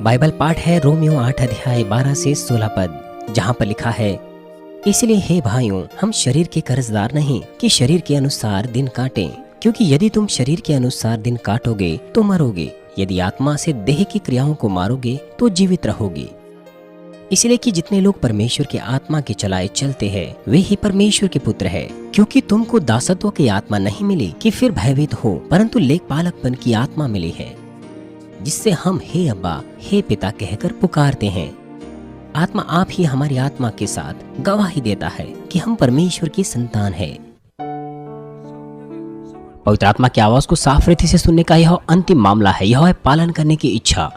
Bible पाठ है Romeo 8 अध्याय 12 से 16 पद, जहाँ पर लिखा है, इसलिए हे भाइयों, हम शरीर के कर्जदार नहीं कि शरीर के अनुसार दिन काटें, क्योंकि यदि तुम शरीर के अनुसार दिन काटोगे तो मरोगे, यदि आत्मा से देह की क्रियाओं को मारोगे तो जीवित रहोगे। इसलिए कि जितने लोग परमेश्वर की आत्मा के चलाए चलते हैं वे ही परमेश्वर के पुत्र है। क्योंकि तुमको दासत्व की आत्मा नहीं मिली कि फिर भयभीत हो, परंतु लेखपालकपन की आत्मा मिली है, जिससे हम हे अब्बा, हे पिता कहकर पुकारते हैं। आत्मा आप ही हमारी आत्मा के साथ गवाही देता है कि हम परमेश्वर की संतान है। पवित्र आत्मा की आवाज को साफ रीति से सुनने का यह अंतिम मामला है, यह है पालन करने की इच्छा।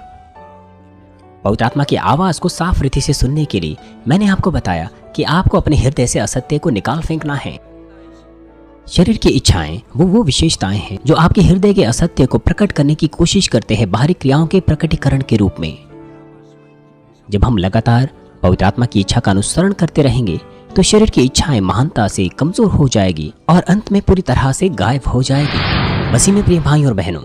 पवित्र आत्मा की आवाज को साफ रीति से सुनने के लिए मैंने आपको बताया कि आपको अपने हृदय से असत्य को निकाल फेंकना है। शरीर की इच्छाएं वो विशेषताएं हैं जो आपके हृदय के असत्य को प्रकट करने की कोशिश करते हैं बाहरी क्रियाओं के प्रकटीकरण के रूप में। जब हम लगातार पवित्र आत्मा की इच्छा का अनुसरण करते रहेंगे तो शरीर की इच्छाएं महानता से कमजोर हो जाएगी और अंत में पूरी तरह से गायब हो जाएगी। मसीह में प्रिय भाई और बहनों,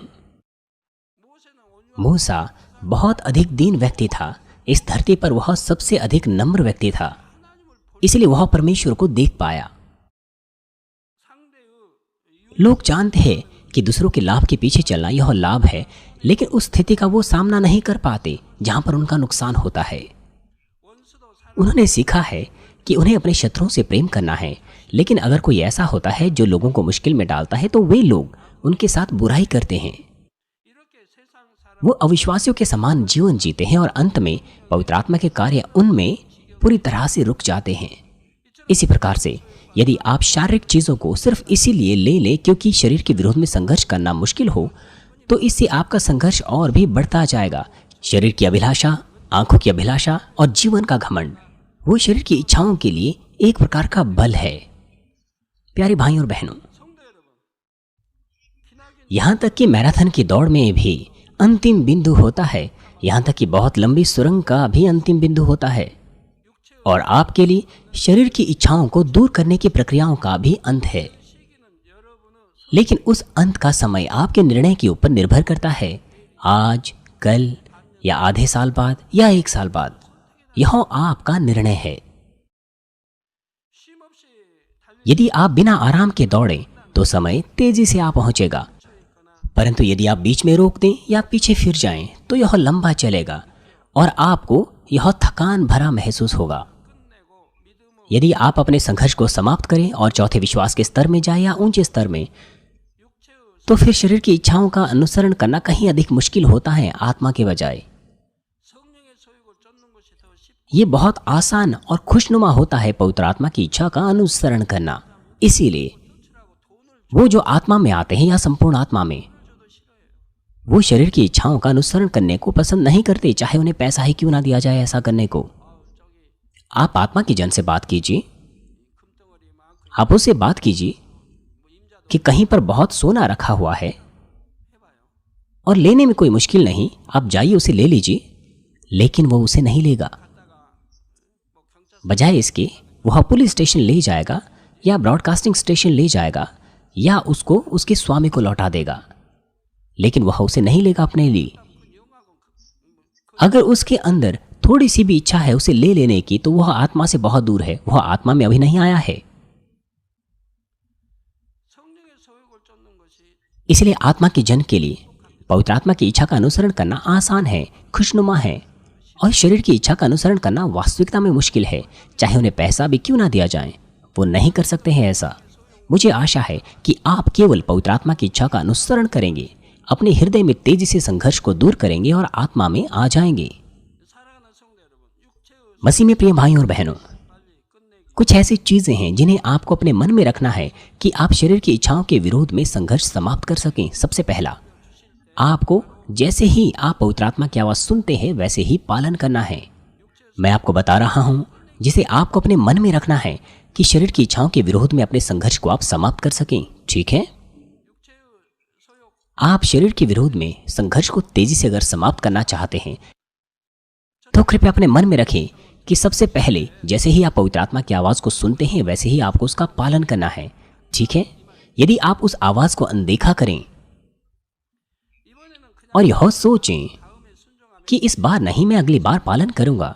मूसा बहुत अधिक दीन व्यक्ति था। इस धरती पर वह सबसे अधिक नम्र व्यक्ति था, इसलिए वह परमेश्वर को देख पाया। लोग जानते हैं कि दूसरों के लाभ के पीछे चलना यह लाभ है, लेकिन उस स्थिति का वो सामना नहीं कर पाते जहां पर उनका नुकसान होता है। उन्होंने सीखा है कि उन्हें अपने शत्रुओं से प्रेम करना है, लेकिन अगर कोई ऐसा होता है जो लोगों को मुश्किल में डालता है तो वे लोग उनके साथ बुराई करते हैं। वो अविश्वासियों के समान जीवन जीते हैं और अंत में पवित्र आत्मा के कार्य उनमें पूरी तरह से रुक जाते हैं। इसी प्रकार से यदि आप शारीरिक चीजों को सिर्फ इसीलिए ले लें क्योंकि शरीर के विरोध में संघर्ष करना मुश्किल हो, तो इससे आपका संघर्ष और भी बढ़ता जाएगा। शरीर की अभिलाषा, आंखों की अभिलाषा और जीवन का घमंड वो शरीर की इच्छाओं के लिए एक प्रकार का बल है। प्यारे भाई और बहनों, यहां तक कि मैराथन की दौड़ में भी अंतिम बिंदु होता है, यहां तक कि बहुत लंबी सुरंग का भी अंतिम बिंदु होता है, और आपके लिए शरीर की इच्छाओं को दूर करने की प्रक्रियाओं का भी अंत है। लेकिन उस अंत का समय आपके निर्णय के ऊपर निर्भर करता है, आज, कल या आधे साल बाद या 1 साल बाद। यह आपका निर्णय है। यदि आप बिना आराम के दौड़ें तो समय तेजी से आ पहुंचेगा, परंतु यदि आप बीच में रोक दें या पीछे फिर जाएं तो यह लंबा चलेगा और आपको यह थकान भरा महसूस होगा। यदि आप अपने संघर्ष को समाप्त करें और चौथे विश्वास के स्तर में जाएं या ऊंचे स्तर में, तो फिर शरीर की इच्छाओं का अनुसरण करना कहीं अधिक मुश्किल होता है आत्मा के बजाय। ये बहुत आसान और खुशनुमा होता है पवित्र आत्मा की इच्छा का अनुसरण करना। इसीलिए वो जो आत्मा में आते हैं या संपूर्ण आत्मा में, वो शरीर की इच्छाओं का अनुसरण करने को पसंद नहीं करते, चाहे उन्हें पैसा ही क्यों ना दिया जाए ऐसा करने को। आप आत्मा की जन से बात कीजिए, आप उससे बात कीजिए कि कहीं पर बहुत सोना रखा हुआ है और लेने में कोई मुश्किल नहीं, आप जाइए उसे ले लीजिए, लेकिन वो उसे नहीं लेगा। बजाय इसके वह पुलिस स्टेशन ले जाएगा या ब्रॉडकास्टिंग स्टेशन ले जाएगा या उसको उसके स्वामी को लौटा देगा, लेकिन वह उसे नहीं लेगा अपने लिए। अगर उसके अंदर थोड़ी सी भी इच्छा है उसे ले लेने की, तो वह आत्मा से बहुत दूर है, वह आत्मा में अभी नहीं आया है। इसलिए आत्मा के जन के लिए पवित्र आत्मा की इच्छा का अनुसरण करना आसान है, खुशनुमा है, और शरीर की इच्छा का अनुसरण करना वास्तविकता में मुश्किल है, चाहे उन्हें पैसा भी क्यों ना दिया जाए, वो नहीं कर सकते हैं ऐसा। मुझे आशा है कि आप केवल पवित्र आत्मा की इच्छा का अनुसरण करेंगे, अपने हृदय में तेजी से संघर्ष को दूर करेंगे और आत्मा में आ जाएंगे। मसीह में प्रिय भाई और बहनों, कुछ ऐसी चीजें हैं जिन्हें आपको अपने मन में रखना है कि आप शरीर की इच्छाओं के विरोध में संघर्ष समाप्त कर सकें। सबसे पहला, आपको जैसे ही आप पवित्र आत्मा की आवाज सुनते हैं वैसे ही पालन करना है। मैं आपको बता रहा हूं जिसे आपको अपने मन में रखना है कि शरीर की इच्छाओं के विरोध में अपने संघर्ष को आप समाप्त कर सकें। ठीक है, आप शरीर के विरोध में संघर्ष को तेजी से अगर समाप्त करना चाहते हैं तो कृपया अपने मन में रखें कि सबसे पहले जैसे ही आप पवित्र आत्मा की आवाज को सुनते हैं वैसे ही आपको उसका पालन करना है। ठीक है, यदि आप उस आवाज को अनदेखा करें और यह सोचें कि इस बार नहीं, मैं अगली बार पालन करूंगा,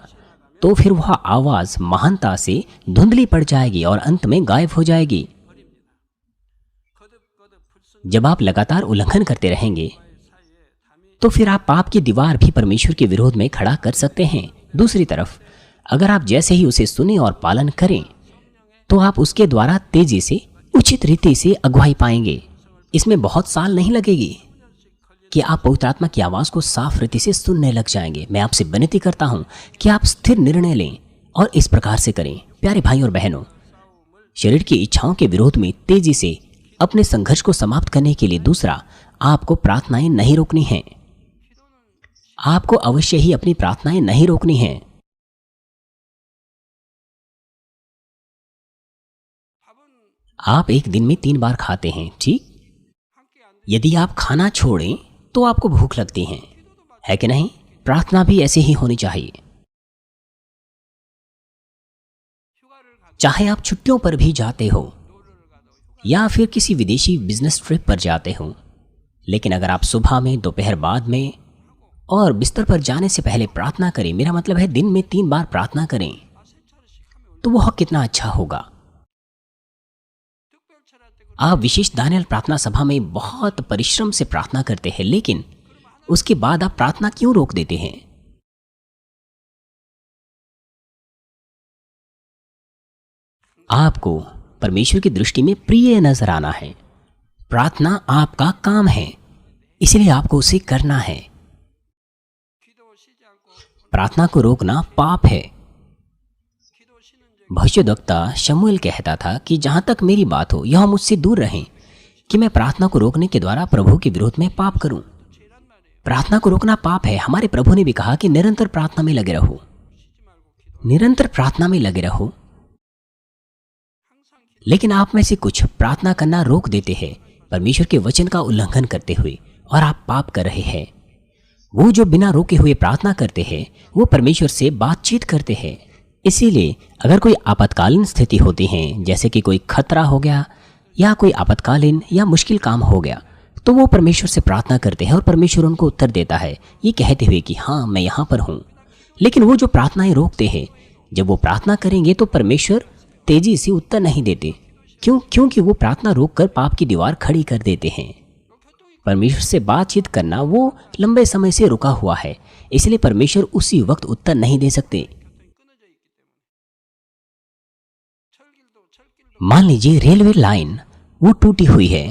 तो फिर वह आवाज महानता से धुंधली पड़ जाएगी और अंत में गायब हो जाएगी। जब आप लगातार उल्लंघन करते रहेंगे तो फिर आप पाप की दीवार भी परमेश्वर के विरोध में खड़ा कर सकते हैं। दूसरी तरफ अगर आप जैसे ही उसे सुने और पालन करें तो आप उसके द्वारा तेजी से, उचित रीति से अगुवाई पाएंगे। इसमें बहुत साल नहीं लगेगी कि आप पवित्र आत्मा की आवाज को साफ रीति से सुनने लग जाएंगे। मैं आपसे विनती करता हूं कि आप स्थिर निर्णय लें और इस प्रकार से करें। प्यारे भाई और बहनों, शरीर की इच्छाओं के विरोध में तेजी से अपने संघर्ष को समाप्त करने के लिए दूसरा, आपको प्रार्थनाएं नहीं रोकनी हैं। आपको अवश्य ही अपनी प्रार्थनाएं नहीं रोकनी हैं। आप एक दिन में 3 बार खाते हैं, ठीक? यदि आप खाना छोड़ें तो आपको भूख लगती है कि नहीं? प्रार्थना भी ऐसे ही होनी चाहिए। चाहे आप छुट्टियों पर भी जाते हो या फिर किसी विदेशी बिजनेस ट्रिप पर जाते हो, लेकिन अगर आप सुबह में, दोपहर बाद में और बिस्तर पर जाने से पहले प्रार्थना करें, मेरा मतलब है दिन में 3 बार प्रार्थना करें, तो वह कितना अच्छा होगा। आप विशेष दानियल प्रार्थना सभा में बहुत परिश्रम से प्रार्थना करते हैं, लेकिन उसके बाद आप प्रार्थना क्यों रोक देते हैं? आपको परमेश्वर की दृष्टि में प्रिय नजर आना है। प्रार्थना आपका काम है, इसलिए आपको उसे करना है। प्रार्थना को रोकना पाप है। भविष्यद्वक्ता शमूएल कहता था कि जहां तक मेरी बात हो, यह मुझसे दूर रहें कि मैं प्रार्थना को रोकने के द्वारा प्रभु के विरोध में पाप करूं। प्रार्थना को रोकना पाप है। हमारे प्रभु ने भी कहा कि निरंतर प्रार्थना में लगे रहो, निरंतर प्रार्थना में लगे रहो। लेकिन आप में से कुछ प्रार्थना करना रोक देते हैं, परमेश्वर के वचन का उल्लंघन करते हुए, और आप पाप कर रहे हैं। वो जो बिना रोके हुए प्रार्थना करते हैं, वो परमेश्वर से बातचीत करते हैं। इसीलिए अगर कोई आपातकालीन स्थिति होती है, जैसे कि कोई खतरा हो गया या कोई आपातकालीन या मुश्किल काम हो गया, तो वो परमेश्वर से प्रार्थना करते हैं और परमेश्वर उनको उत्तर देता है, ये कहते हुए कि हाँ, मैं यहाँ पर हूँ। लेकिन वो जो प्रार्थनाएं रोकते हैं, जब वो प्रार्थना करेंगे तो परमेश्वर तेजी से उत्तर नहीं देते। क्यों? क्योंकि वो प्रार्थना रोककर पाप की दीवार खड़ी कर देते हैं। परमेश्वर से बातचीत करना वो लंबे समय से रुका हुआ है, इसलिए परमेश्वर उसी वक्त उत्तर नहीं दे सकते। मान लीजिए रेलवे लाइन वो टूटी हुई है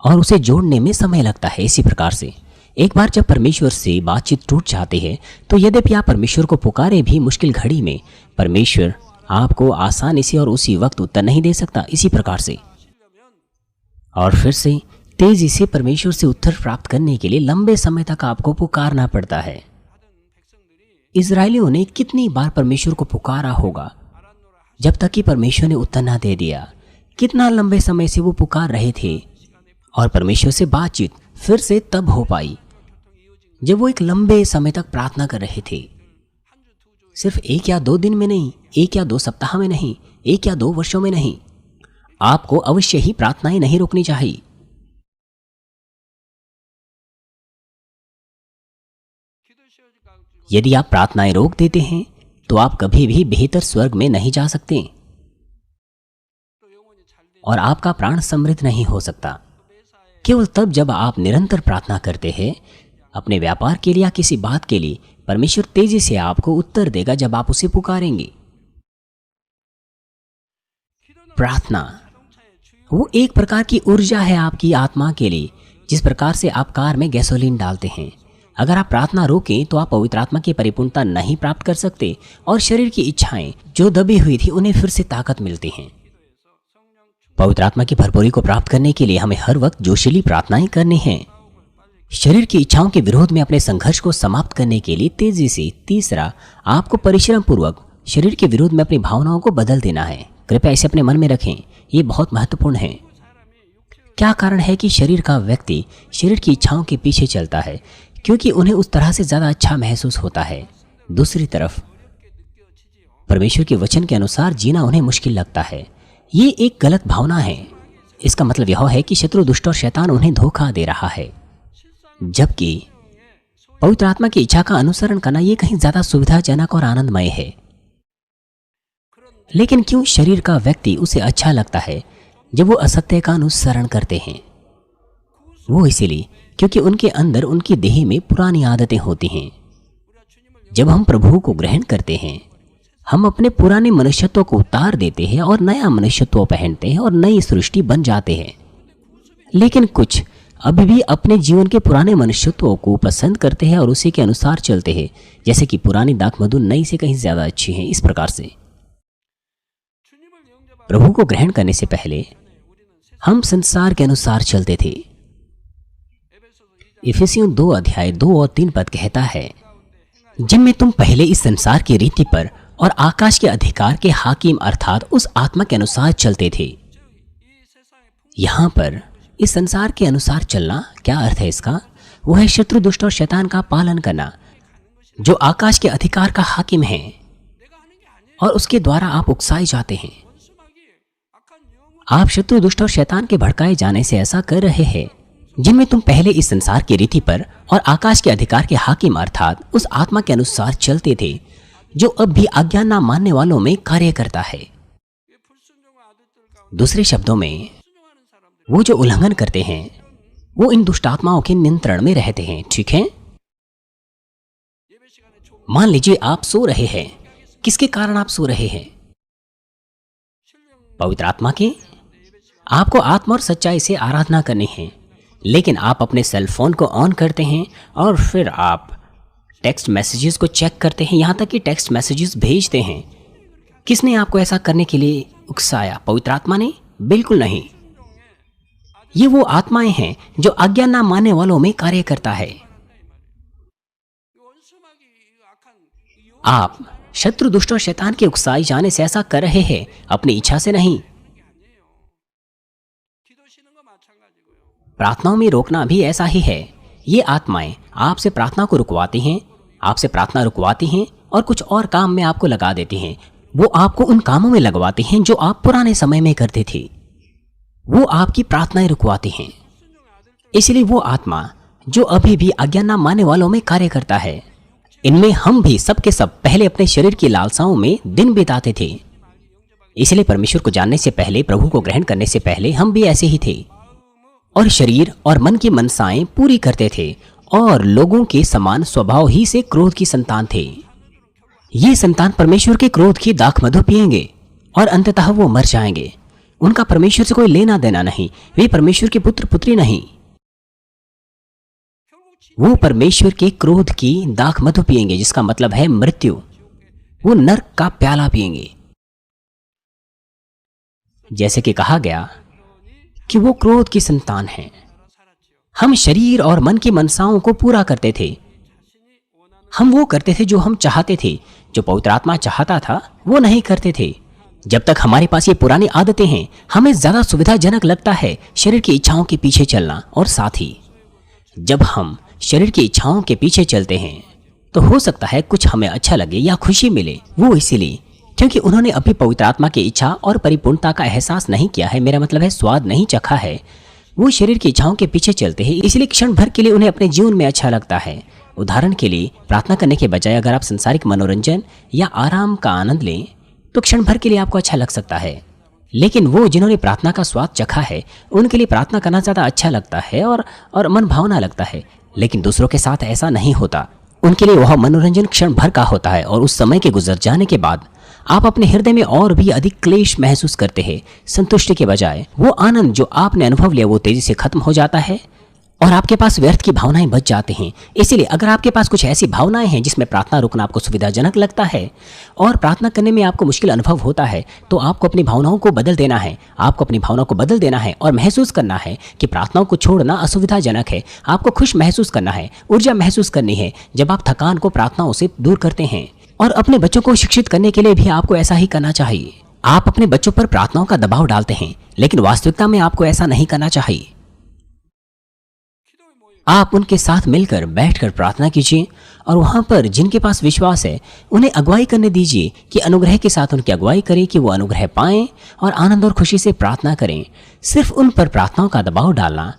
और उसे जोड़ने में समय लगता है। इसी प्रकार से एक बार जब परमेश्वर से बातचीत टूट जाती है, तो यद्यपि आप परमेश्वर को पुकारे भी मुश्किल घड़ी में, परमेश्वर आपको आसानी से और उसी वक्त उत्तर नहीं दे सकता। इसी प्रकार से और फिर से तेजी से परमेश्वर से उत्तर प्राप्त करने के लिए लंबे समय तक आपको पुकारना पड़ता है। इजरायलियों ने कितनी बार परमेश्वर को पुकारा होगा जब तक कि परमेश्वर ने उत्तर ना दे दिया। कितना लंबे समय से वो पुकार रहे थे और परमेश्वर से बातचीत फिर से तब हो पाई जब वो एक लंबे समय तक प्रार्थना कर रहे थे। सिर्फ 1 या 2 दिन में नहीं, 1 या 2 सप्ताह में नहीं, 1 या 2 वर्षों में नहीं। आपको अवश्य ही प्रार्थनाएं नहीं रोकनी चाहिए। यदि आप प्रार्थनाएं रोक देते हैं तो आप कभी भी बेहतर स्वर्ग में नहीं जा सकते और आपका प्राण समृद्ध नहीं हो सकता। केवल तब जब आप निरंतर प्रार्थना करते हैं अपने व्यापार के लिए या किसी बात के लिए, परमेश्वर तेजी से आपको उत्तर देगा जब आप उसे पुकारेंगे। प्रार्थना वो एक प्रकार की ऊर्जा है आपकी आत्मा के लिए, जिस प्रकार से आप कार में गैसोलीन डालते हैं। अगर आप प्रार्थना रोकें तो आप पवित्र आत्मा की परिपूर्णता नहीं प्राप्त कर सकते और शरीर की इच्छाएं जो दबी हुई थी उन्हें फिर से ताकत मिलती हैं। पवित्र आत्मा की भरपूरी को प्राप्त करने के लिए हमें हर वक्त जोशीली प्रार्थनाएं करनी हैं। शरीर की इच्छाओं के विरोध में अपने संघर्ष को समाप्त करने के लिए तेजी से। तीसरा, आपको परिश्रम पूर्वक शरीर के विरोध में अपनी भावनाओं को बदल देना है। कृपया इसे अपने मन में रखें, ये बहुत महत्वपूर्ण है। क्या कारण है कि शरीर का व्यक्ति शरीर की इच्छाओं के पीछे चलता है? क्योंकि उन्हें उस तरह से ज्यादा अच्छा महसूस होता है। दूसरी तरफ परमेश्वर के वचन के अनुसार जीना उन्हें मुश्किल लगता है। ये एक गलत भावना है। इसका मतलब यह है कि शत्रु, दुष्ट और शैतान उन्हें धोखा दे रहा है, जबकि पवित्र आत्मा की इच्छा का अनुसरण करना ये कहीं ज्यादा सुविधाजनक और आनंदमय है। लेकिन क्यों शरीर का व्यक्ति उसे अच्छा लगता है जब वो असत्य का अनुसरण करते हैं? वो इसीलिए क्योंकि उनके अंदर उनकी देह में पुरानी आदतें होती हैं। जब हम प्रभु को ग्रहण करते हैं, हम अपने पुराने मनुष्यत्व को उतार देते हैं और नया मनुष्यत्व पहनते हैं और नई सृष्टि बन जाते हैं। लेकिन कुछ अभी भी अपने जीवन के पुराने मनुष्यत्व को पसंद करते हैं और उसी के अनुसार चलते हैं, जैसे कि पुरानी दाख मधु नई से कहीं ज्यादा अच्छी है। इस प्रकार से प्रभु को ग्रहण करने से पहले हम संसार के अनुसार चलते थे। इफिसियों 2 अध्याय 2 और 3 पद कहता है, जिनमें तुम पहले इस संसार की रीति पर और आकाश के अधिकार के हाकिम अर्थात उस आत्मा के अनुसार चलते थे। यहां पर इस संसार के अनुसार चलना क्या अर्थ है इसका? वो है शत्रु दुष्ट और शैतान का पालन करना, जो आकाश के अधिकार का हाकिम है और उसके द्वारा आप उकसाए जाते हैं। आप शत्रु दुष्ट और शैतान के भड़काए जाने से ऐसा कर रहे हैं, जिनमें तुम पहले इस संसार की रीति पर और आकाश के अधिकार के हाकिम अर्थात उस आत्मा के अनुसार चलते थे, जो अब भी आज्ञा न मानने वालों में कार्य करता है। दूसरे शब्दों में, वो जो उल्लंघन करते हैं वो इन दुष्ट आत्माओं के नियंत्रण में रहते हैं। ठीक है, मान लीजिए आप सो रहे हैं। किसके कारण आप सो रहे हैं? पवित्र आत्मा के। आपको आत्मा और सच्चाई से आराधना करनी है, लेकिन आप अपने सेल फोन को ऑन करते हैं और फिर आप टेक्स्ट मैसेजेस को चेक करते हैं, यहां तक कि टेक्स्ट मैसेजेस भेजते हैं। किसने आपको ऐसा करने के लिए उकसाया? पवित्र आत्मा ने? बिल्कुल नहीं। ये वो आत्माएं हैं जो आज्ञा ना मानने वालों में कार्य करता है। आप शत्रु दुष्ट और शैतान के उकसाए जाने से ऐसा कर रहे हैं, अपनी इच्छा से नहीं। प्रार्थनाओं में रोकना भी ऐसा ही है। ये आत्माएं आपसे प्रार्थना को रुकवाती हैं, आपसे प्रार्थना रुकवाती हैं और कुछ और काम में आपको लगा देती हैं। वो आपको उन कामों में लगवाती हैं जो आप पुराने समय में करते थे। वो आपकी प्रार्थनाएं रुकवाती हैं। इसलिए वो आत्मा जो अभी भी आज्ञा ना मानने वालों में कार्य करता है, इनमें हम भी सब के सब पहले अपने शरीर की लालसाओं में दिन बिताते थे। इसलिए परमेश्वर को जानने से पहले, प्रभु को ग्रहण करने से पहले हम भी ऐसे ही थे और शरीर और मन की मनसाएं पूरी करते थे और लोगों के समान स्वभाव ही से क्रोध की संतान थे। ये संतान परमेश्वर के क्रोध की दाख मधु पिएंगे और अंततः वो मर जाएंगे। उनका परमेश्वर से कोई लेना देना नहीं। वे परमेश्वर के पुत्र पुत्री नहीं। वो परमेश्वर के क्रोध की दाख मधु पिएंगे, जिसका मतलब है मृत्यु। वो नरक का प्याला पिएंगे। जैसे कि कहा गया कि वो क्रोध की संतान है। हम शरीर और मन की मनसाओं को पूरा करते थे। हम वो करते थे जो हम चाहते थे। जो पवित्र आत्मा चाहता था वो नहीं करते थे। जब तक हमारे पास ये पुरानी आदतें हैं, हमें ज्यादा सुविधाजनक लगता है शरीर की इच्छाओं के पीछे चलना। और साथ ही जब हम शरीर की इच्छाओं के पीछे चलते हैं तो हो सकता है कुछ हमें अच्छा लगे या खुशी मिले। वो इसीलिए क्योंकि उन्होंने अभी पवित्र आत्मा की इच्छा और परिपूर्णता का एहसास नहीं किया है। मेरा मतलब है स्वाद नहीं चखा है। वो शरीर की इच्छाओं के पीछे चलते हैं, इसलिए क्षण भर के लिए उन्हें अपने जीवन में अच्छा लगता है। उदाहरण के लिए, प्रार्थना करने के बजाय अगर आप सांसारिक मनोरंजन या आराम का आनंद लें तो क्षण भर के लिए आपको अच्छा लग सकता है। लेकिन वो जिन्होंने प्रार्थना का स्वाद चखा है, उनके लिए प्रार्थना करना ज़्यादा अच्छा लगता है और मन भावना लगता है। लेकिन दूसरों के साथ ऐसा नहीं होता। उनके लिए वह मनोरंजन क्षण भर का होता है और उस समय के गुजर जाने के बाद आप अपने हृदय में और भी अधिक क्लेश महसूस करते हैं। संतुष्टि के बजाय वो आनंद जो आपने अनुभव लिया वो तेजी से खत्म हो जाता है और आपके पास व्यर्थ की भावनाएं बच जाती हैं। इसीलिए अगर आपके पास कुछ ऐसी भावनाएं हैं जिसमें प्रार्थना रुकना आपको सुविधाजनक लगता है और प्रार्थना करने में आपको मुश्किल अनुभव होता है, तो आपको अपनी भावनाओं को बदल देना है। आपको अपनी भावनाओं को बदल देना है और महसूस करना है कि प्रार्थनाओं को छोड़ना असुविधाजनक है। आपको खुश महसूस करना है, ऊर्जा महसूस करनी है जब आप थकान को प्रार्थनाओं से दूर करते हैं। और अपने बच्चों को शिक्षित करने के लिए भी आपको ऐसा ही करना चाहिए। आप अपने बच्चों पर प्रार्थनाओं का दबाव डालते हैं, लेकिन वास्तविकता में आपको ऐसा नहीं करना चाहिए। आप उनके साथ मिलकर बैठकर प्रार्थना कीजिए और वहां पर जिनके पास विश्वास है उन्हें अगुवाई करने दीजिए कि अनुग्रह के साथ उनकी अगुवाई करें कि वो अनुग्रह पाएं और आनंद और खुशी से प्रार्थना करें। सिर्फ उन पर प्रार्थनाओं का दबाव डालना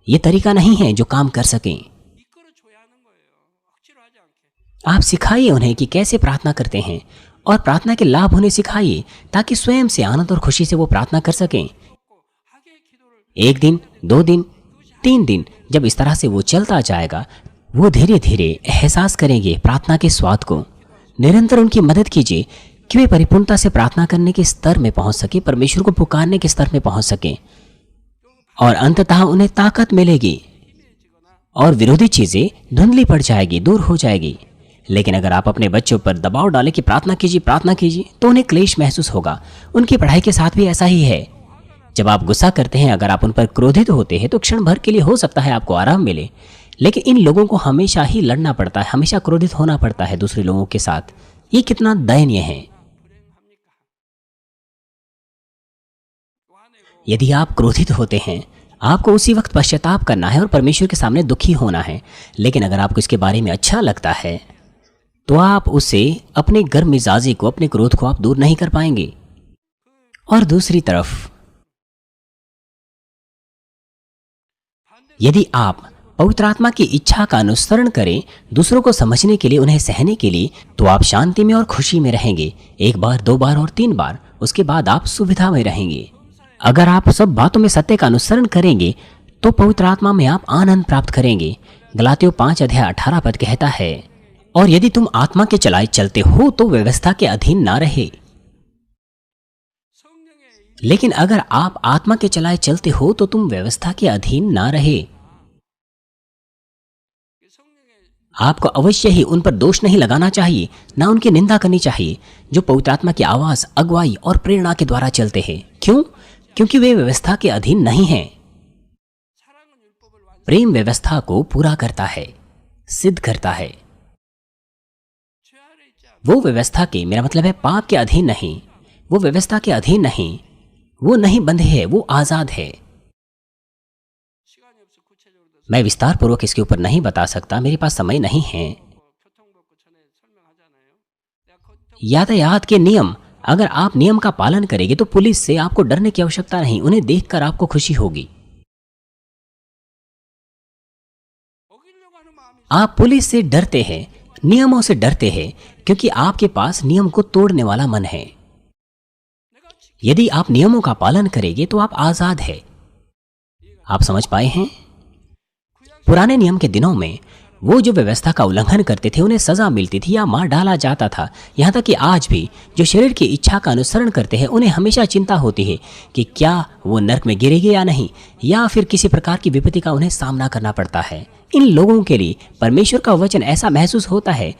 ये तरीका नहीं है जो काम कर सकें। आप सिखाइए उन्हें कि कैसे प्रार्थना करते हैं और प्रार्थना के लाभ उन्हें सिखाइए ताकि स्वयं से आनंद और खुशी से वो प्रार्थना कर सकें। 1 दिन, 2 दिन, 3 दिन जब इस तरह से वो चलता जाएगा, वो धीरे धीरे एहसास करेंगे प्रार्थना के स्वाद को। निरंतर उनकी मदद कीजिए कि वे परिपूर्णता से प्रार्थना करने के स्तर में पहुंच सके, परमेश्वर को पुकारने के स्तर में पहुंच सके और अंततः उन्हें ताकत मिलेगी और विरोधी चीजें धुंधली पड़ जाएगी, दूर हो जाएगी। लेकिन अगर आप अपने बच्चों पर दबाव डालें कि प्रार्थना कीजिए, तो उन्हें क्लेश महसूस होगा। उनकी पढ़ाई के साथ भी ऐसा ही है। जब आप गुस्सा करते हैं, अगर आप उन पर क्रोधित होते हैं, तो क्षण भर के लिए हो सकता है आपको आराम मिले, लेकिन इन लोगों को हमेशा ही लड़ना पड़ता है, हमेशा क्रोधित होना पड़ता है दूसरे लोगों के साथ। ये कितना दयनीय है। यदि आप क्रोधित होते हैं, आपको उसी वक्त पश्चाताप करना है और परमेश्वर के सामने दुखी होना है। लेकिन अगर आपको इसके बारे में अच्छा लगता है, तो आप उसे अपने गर्म मिजाजी को, अपने क्रोध को आप दूर नहीं कर पाएंगे। और दूसरी तरफ यदि आप पवित्र आत्मा की इच्छा का अनुसरण करें, दूसरों को समझने के लिए, उन्हें सहने के लिए, तो आप शांति में और खुशी में रहेंगे। 1 बार, 2 बार और 3 बार, उसके बाद आप सुविधा में रहेंगे। अगर आप सब बातों में सत्य का अनुसरण करेंगे, तो पवित्र आत्मा में आप आनंद प्राप्त करेंगे। गलातियों 5:18 कहता है, और यदि तुम आत्मा के चलाए चलते हो तो व्यवस्था के अधीन ना रहे। लेकिन अगर आप आत्मा के चलाए चलते हो तो तुम व्यवस्था के अधीन ना रहे। आपको अवश्य ही उन पर दोष नहीं लगाना चाहिए, ना उनकी निंदा करनी चाहिए, जो पवित्र आत्मा की आवाज, अगुवाई और प्रेरणा के द्वारा चलते हैं। क्यों? क्योंकि वे व्यवस्था के अधीन नहीं हैं। प्रेम व्यवस्था को पूरा करता है, सिद्ध करता है। वो व्यवस्था के, मेरा मतलब है पाप के अधीन नहीं, वो व्यवस्था के अधीन नहीं, वो नहीं बंधे है, वो आजाद है। मैं विस्तार पूर्वक इसके ऊपर नहीं बता सकता, मेरे पास समय नहीं है। यातायात के नियम, अगर आप नियम का पालन करेंगे तो पुलिस से आपको डरने की आवश्यकता नहीं, उन्हें देखकर आपको खुशी होगी। आप पुलिस से डरते हैं, नियमों से डरते हैं, क्योंकि आपके पास नियम को तोड़ने वाला मन है। यदि आप नियमों का पालन करेंगे तो आप आजाद हैं। आप समझ पाए हैं? पुराने नियम के दिनों में वो जो व्यवस्था का उल्लंघन करते थे, उन्हें सजा मिलती थी या मार डाला जाता था। यहाँ तक कि आज भी जो शरीर की इच्छा का अनुसरण करते हैं, उन्हें हमेशा चिंता होती है कि क्या वो नरक में गिरेंगे या नहीं, या फिर किसी प्रकार की विपत्ति का उन्हें सामना करना पड़ता है। इन लोगों के लिए परमेश्वर का वचन ऐसा महसूस होता है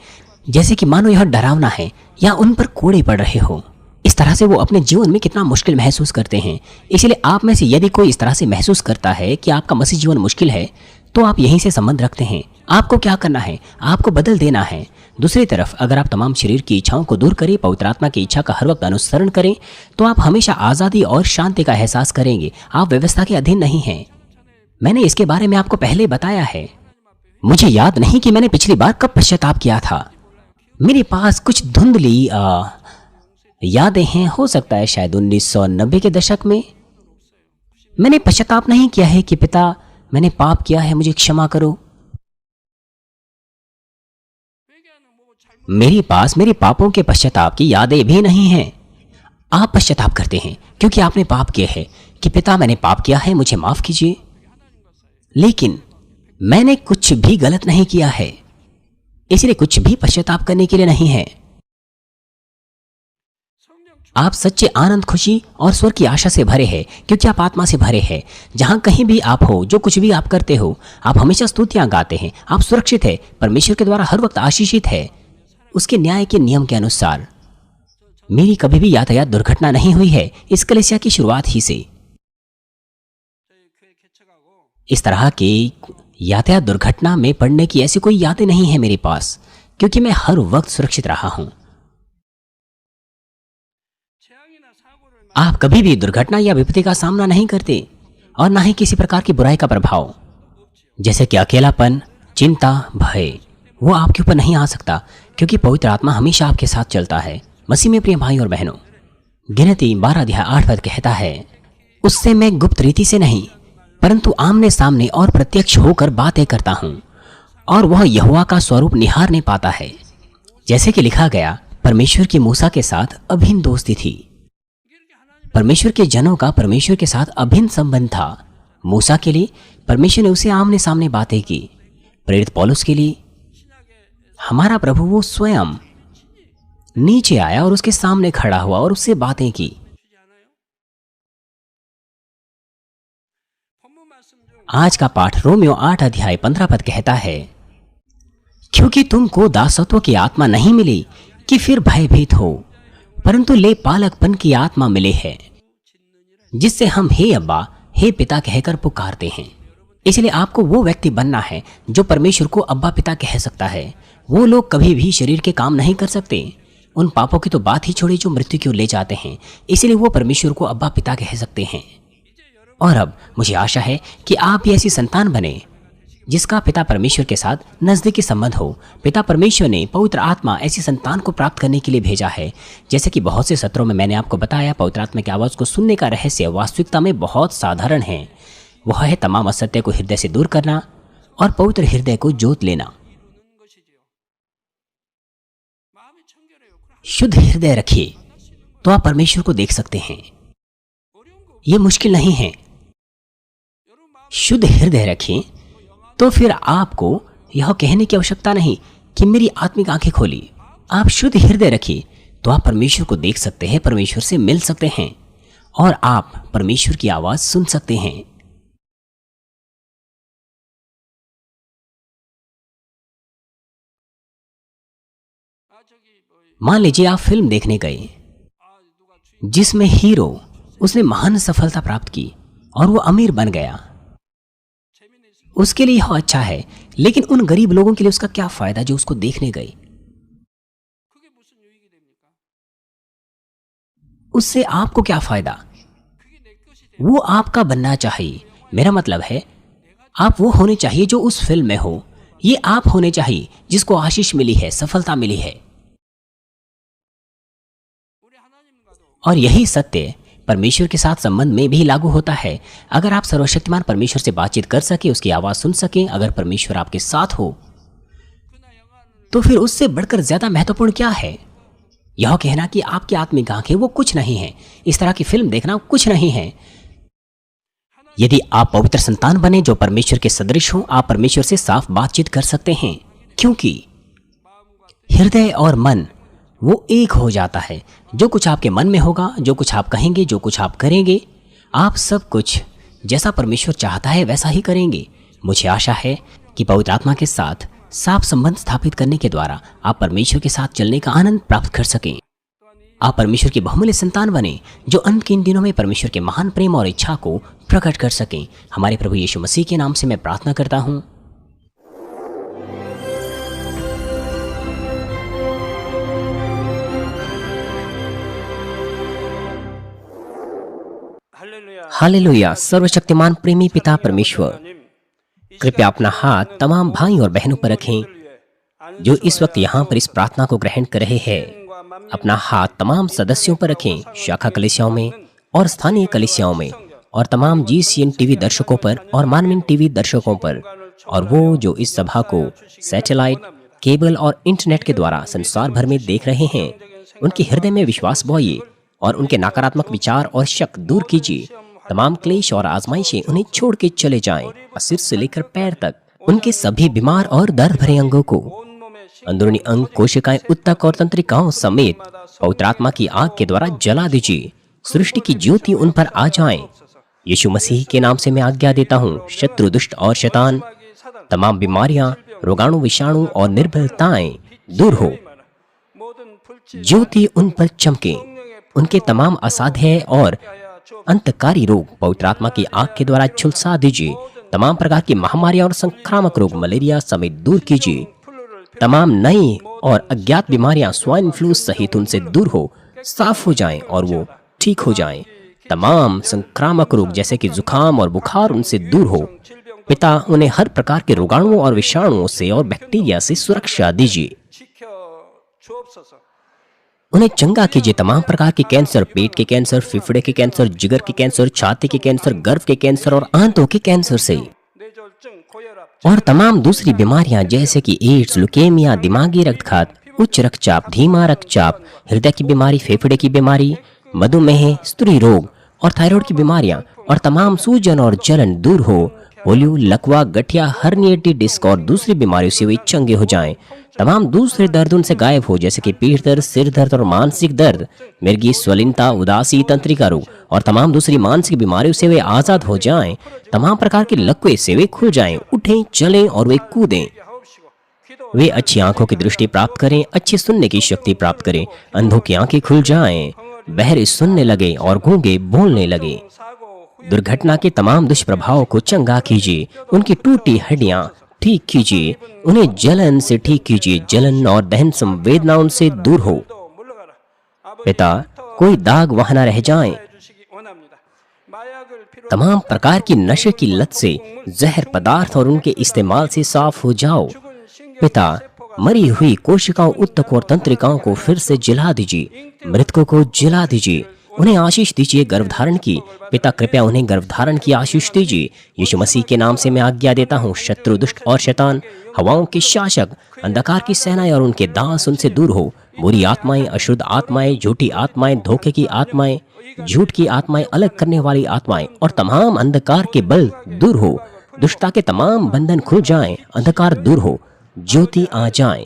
जैसे कि मानो यह डरावना है या उन पर कोड़े पड़ रहे हो। इस तरह से वो अपने जीवन में कितना मुश्किल महसूस करते हैं। इसलिए आप में से यदि कोई इस तरह से महसूस करता है कि आपका मसीह जीवन मुश्किल है, तो आप यहीं से संबंध रखते हैं। आपको क्या करना है? आपको बदल देना है। दूसरी तरफ अगर आप तमाम शरीर की इच्छाओं को दूर करें, पवित्र आत्मा की इच्छा का हर वक्त अनुसरण करें, तो आप हमेशा आज़ादी और शांति का एहसास करेंगे। आप व्यवस्था के अधीन नहीं हैं। मैंने इसके बारे में आपको पहले बताया है। मुझे याद नहीं कि मैंने पिछली बार कब पश्चाताप किया था। मेरे पास कुछ धुंधली यादें हैं, हो सकता है शायद 1990 के दशक में। मैंने पश्चाताप नहीं किया है कि पिता मैंने पाप किया है, मुझे क्षमा करो। मेरे पास मेरे पापों के पश्चाताप की यादें भी नहीं हैं। आप पश्चाताप करते हैं क्योंकि आपने पाप किया है कि पिता मैंने पाप किया है, मुझे माफ कीजिए। लेकिन मैंने कुछ भी गलत नहीं किया है, इसलिए कुछ भी पश्चाताप करने के लिए नहीं है। आप सच्चे आनंद, खुशी और स्वर्ग की आशा से भरे हैं क्योंकि आप आत्मा से भरे हैं। जहां कहीं भी आप हो, जो कुछ भी आप करते हो, आप हमेशा स्तुतियां गाते हैं। आप सुरक्षित है, परमेश्वर के द्वारा हर वक्त आशीषित है, उसके न्याय के नियम के अनुसार। मेरी कभी भी यातायात दुर्घटना नहीं हुई है इस कलीसिया की शुरुआत ही से। इस तरह के यातायात दुर्घटना में पड़ने की ऐसी कोई यादें नहीं है मेरे पास, क्योंकि मैं हर वक्त सुरक्षित रहा हूं। आप कभी भी दुर्घटना या विपत्ति का सामना नहीं करते और ना ही किसी प्रकार की बुराई का प्रभाव, जैसे कि अकेलापन, चिंता, भय, वो आपके ऊपर नहीं आ सकता, क्योंकि पवित्र आत्मा हमेशा आपके साथ चलता है। मसीह में प्रिय भाई और बहनों, गिनती 12:8 कहता है, उससे मैं गुप्त रीति से नहीं परंतु आमने सामने और प्रत्यक्ष होकर बातें करता हूं, और वह यहोवा का स्वरूप निहारने पाता है। जैसे कि लिखा गया, परमेश्वर की मूसा के साथ अभिन्न दोस्ती थी। परमेश्वर के जनों का परमेश्वर के साथ अभिन्न संबंध था। मूसा के लिए परमेश्वर ने उसे आमने सामने बातें की। प्रेरित पौलुस के लिए हमारा प्रभु वो स्वयं नीचे आया और उसके सामने खड़ा हुआ और उससे बातें की। आज का पाठ रोमियो 8 अध्याय 15 पद कहता है, क्योंकि तुमको दासत्व की आत्मा नहीं मिली कि फिर भयभीत हो, परंतु ले पालकपन की आत्मा मिले है, जिससे हम हे अब्बा हे पिता कहकर पुकारते हैं। इसलिए आपको वो व्यक्ति बनना है जो परमेश्वर को अब्बा पिता कह सकता है। वो लोग कभी भी शरीर के काम नहीं कर सकते। उन पापों की तो बात ही छोड़ी जो मृत्यु की ओर ले जाते हैं। इसलिए वो परमेश्वर को अब्बा पिता कह सकते हैं। और अब मुझे आशा है कि आप भी ऐसी संतान बने जिसका पिता परमेश्वर के साथ नजदीकी संबंध हो। पिता परमेश्वर ने पवित्र आत्मा ऐसी संतान को प्राप्त करने के लिए भेजा है। जैसे कि बहुत से सत्रों में मैंने आपको बताया, पवित्र आत्मा की आवाज को सुनने का रहस्य वास्तविकता में बहुत साधारण है। वह है तमाम असत्य को हृदय से दूर करना और पवित्र हृदय को जोत लेना। शुद्ध हृदय रखिए तो आप परमेश्वर को देख सकते हैं। यह मुश्किल नहीं है। शुद्ध हृदय रखिए तो फिर आपको यह कहने की आवश्यकता नहीं कि मेरी आत्मिक आंखें खोली। आप शुद्ध हृदय रखिए तो आप परमेश्वर को देख सकते हैं, परमेश्वर से मिल सकते हैं और आप परमेश्वर की आवाज सुन सकते हैं। मान लीजिए आप फिल्म देखने गए जिसमें हीरो उसने महान सफलता प्राप्त की और वो अमीर बन गया। उसके लिए यह अच्छा है, लेकिन उन गरीब लोगों के लिए उसका क्या फायदा जो उसको देखने गए? उससे आपको क्या फायदा? वो आपका बनना चाहिए। मेरा मतलब है आप वो होने चाहिए जो उस फिल्म में हो। ये आप होने चाहिए जिसको आशीष मिली है, सफलता मिली है। और यही सत्य परमेश्वर के साथ संबंध में भी लागू होता है। अगर आप सर्वशक्तिमान परमेश्वर से बातचीत कर सके, उसकी आवाज सुन सके, अगर परमेश्वर आपके साथ हो, तो फिर उससे बढ़कर ज्यादा महत्वपूर्ण क्या है? यह कहना कि आपकी आत्मिक आंखें वो कुछ नहीं है, इस तरह की फिल्म देखना कुछ नहीं है। यदि आप पवित्र संतान बने जो परमेश्वर के सदृश हो, आप परमेश्वर से साफ बातचीत कर सकते हैं, क्योंकि हृदय और मन वो एक हो जाता है। जो कुछ आपके मन में होगा, जो कुछ आप कहेंगे, जो कुछ आप करेंगे, आप सब कुछ जैसा परमेश्वर चाहता है वैसा ही करेंगे। मुझे आशा है कि पवित्र आत्मा के साथ साफ संबंध स्थापित करने के द्वारा आप परमेश्वर के साथ चलने का आनंद प्राप्त कर सकें। आप परमेश्वर की बहुमूल्य संतान बने जो अंत के इन दिनों में परमेश्वर के महान प्रेम और इच्छा को प्रकट कर सकें। हमारे प्रभु यीशु मसीह के नाम से मैं प्रार्थना करता हूँ। हालेलुया। सर्वशक्तिमान प्रेमी पिता परमेश्वर, कृपया अपना हाथ तमाम भाई और बहनों पर रखें जो इस वक्त यहाँ पर इस प्रार्थना को ग्रहण कर रहे हैं। अपना हाथ तमाम सदस्यों पर रखें, शाखा कलीसियाओं में और स्थानीय कलीसियाओं में, और तमाम GCN टीवी दर्शकों पर और मानवीन टीवी दर्शकों पर, और वो जो इस सभा को सैटेलाइट, केबल और इंटरनेट के द्वारा संसार भर में देख रहे हैं, उनके हृदय में विश्वास बोइए और उनके नकारात्मक विचार और शक दूर कीजिए। तमाम क्लेश और आजमाइशें उन्हें छोड़ के चले जाएं और सिर से लेकर पैर तक उनके सभी बीमार और दर्द भरे अंगों को, अंदरूनी अंग, कोशिकाएं, उत्तक और तंत्रिकाओं समेत पवित्र आत्मा की आग के द्वारा जला दीजिए। सृष्टि की ज्योति उन पर आ जाए। यीशु मसीह के नाम से मैं आज्ञा देता हूँ, शत्रु, दुष्ट और शैतान, तमाम बीमारियां, रोगाणु, विषाणु और निर्बलताएं दूर हो। ज्योति उन पर चमके। उनके तमाम असाध्य और अंतकारी रोग पवित्र आत्मा की आग के द्वारा झुलसा दीजिए। तमाम प्रकार की महामारियां और संक्रामक रोग, मलेरिया समेत दूर कीजिए। तमाम नई और अज्ञात बीमारियां स्वाइन फ्लू सहित उनसे दूर हो, साफ हो जाएं और वो ठीक हो जाएं। तमाम संक्रामक रोग जैसे कि जुकाम और बुखार उनसे दूर हो। पिता, उन्हें हर प्रकार के रोगाणुओं और विषाणुओं से और बैक्टीरिया से सुरक्षा दीजिए। उन्हें चंगा कीजिए। तमाम प्रकार के कैंसर, पेट के कैंसर, फेफड़े के कैंसर, जिगर के कैंसर, छाती के कैंसर, गर्भ के कैंसर और आंतों के कैंसर से, और तमाम दूसरी बीमारियां जैसे कि एड्स, लुकेमिया, दिमागी रक्तघात, उच्च रक्तचाप, धीमा रक्तचाप, हृदय की बीमारी, फेफड़े की बीमारी, मधुमेह, स्त्री रोग और थायराइड की बीमारियां और तमाम सूजन और जलन दूर हो। पोलियो, लकवा, गठिया, हर्निएटेड डिस्क और दूसरी बीमारियों से वे चंगे हो जाएं। तमाम दूसरे दर्द उनसे गायब हो, जैसे कि पीठ दर्द, सिर दर्द और मानसिक दर्द, मिर्गी, स्वलिनता, उदासी, तंत्रिका रोग और तमाम दूसरी मानसिक बीमारियों से वे आज़ाद हो जाएं। तमाम प्रकार के लकवे से वे खुल जाएं, उठें, चलें और वे कूदें। वे अच्छी आंखों की दृष्टि प्राप्त करें, अच्छी सुनने की शक्ति प्राप्त करें, अंधों की आंखें खुल जाएं, बहरे सुनने लगे और गूंगे बोलने लगे। दुर्घटना के तमाम दुष्प्रभावों को चंगा कीजिए, उनकी टूटी हड्डियां ठीक कीजिए, उन्हें जलन से ठीक कीजिए, जलन और दहन संवेदना उनसे दूर हो। पिता, कोई दाग वहां न रह जाए। तमाम प्रकार की नशे की लत से, जहर पदार्थ और उनके इस्तेमाल से साफ हो जाओ। पिता, मरी हुई कोशिकाओं, उत्तक और तंत्रिकाओं को फिर से जला दीजिए, मृतकों को जला दीजिए, उन्हें आशीष दीजिए गर्भधारण की। पिता, कृपया उन्हें गर्भधारण की आशीष दीजिए। यीशु मसीह के नाम से मैं आज्ञा देता हूँ, शत्रु, दुष्ट और शैतान, हवाओं के शासक, अंधकार की सेनाएं और उनके दास उनसे दूर हो। बुरी आत्माएं, अशुद्ध आत्माएं, झूठी आत्माएं, धोखे की आत्माएं, झूठ की आत्माएं, अलग करने वाली आत्माएं और तमाम अंधकार के बल दूर हो। दुष्टता के तमाम बंधन खुल जाएं, अंधकार दूर हो, ज्योति आ जाए।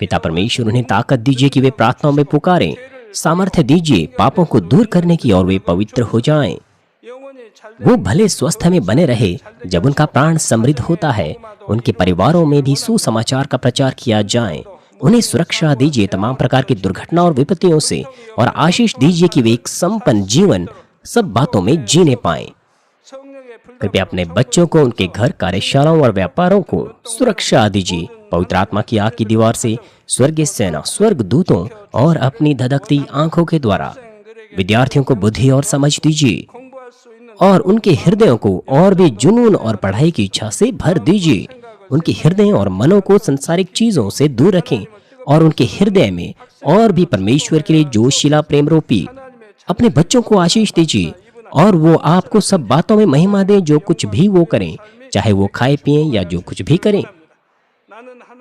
पिता परमेश्वर, उन्हें ताकत दीजिए कि वे प्रार्थनाओं में पुकारें, सामर्थ्य दीजिए पापों को दूर करने की और वे पवित्र हो जाएं। वो भले स्वस्थ में बने रहे जब उनका प्राण समृद्ध होता है। उनके परिवारों में भी सुसमाचार का प्रचार किया जाए। उन्हें सुरक्षा दीजिए तमाम प्रकार की दुर्घटना और विपत्तियों से, और आशीष दीजिए कि वे एक संपन्न जीवन सब बातों में जीने पाएं। कृपया अपने बच्चों को, उनके घर, कार्यशालाओं और व्यापारों को सुरक्षा दीजिए पवित्र आत्मा की आग की दीवार से, स्वर्गीय सेना, स्वर्ग दूतों और अपनी धधकती आंखों के द्वारा। विद्यार्थियों को बुद्धि और समझ दीजिए और उनके हृदयों को और भी जुनून और पढ़ाई की इच्छा से भर दीजिए। उनके हृदय और मनों को संसारिक चीजों से दूर रखें और उनके हृदय में और भी परमेश्वर के लिए जोशीला प्रेम रोपी। अपने बच्चों को आशीष दीजिए और वो आपको सब बातों में महिमा दें, जो कुछ भी वो करें, चाहे वो खाए पिए या जो कुछ भी करें।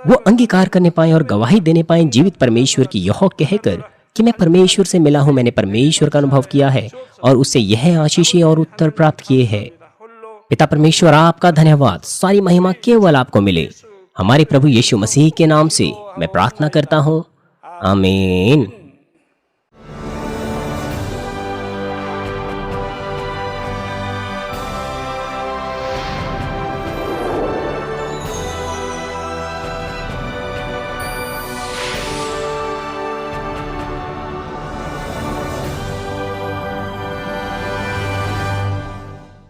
वो अंगीकार करने पाए और गवाही देने पाए जीवित परमेश्वर की, यह कहकर कि मैं परमेश्वर से मिला हूं, मैंने परमेश्वर का अनुभव किया है और उससे यह आशीषें और उत्तर प्राप्त किए हैं। पिता परमेश्वर, आपका धन्यवाद, सारी महिमा केवल आपको मिले। हमारे प्रभु यीशु मसीह के नाम से मैं प्रार्थना करता हूँ, आमीन।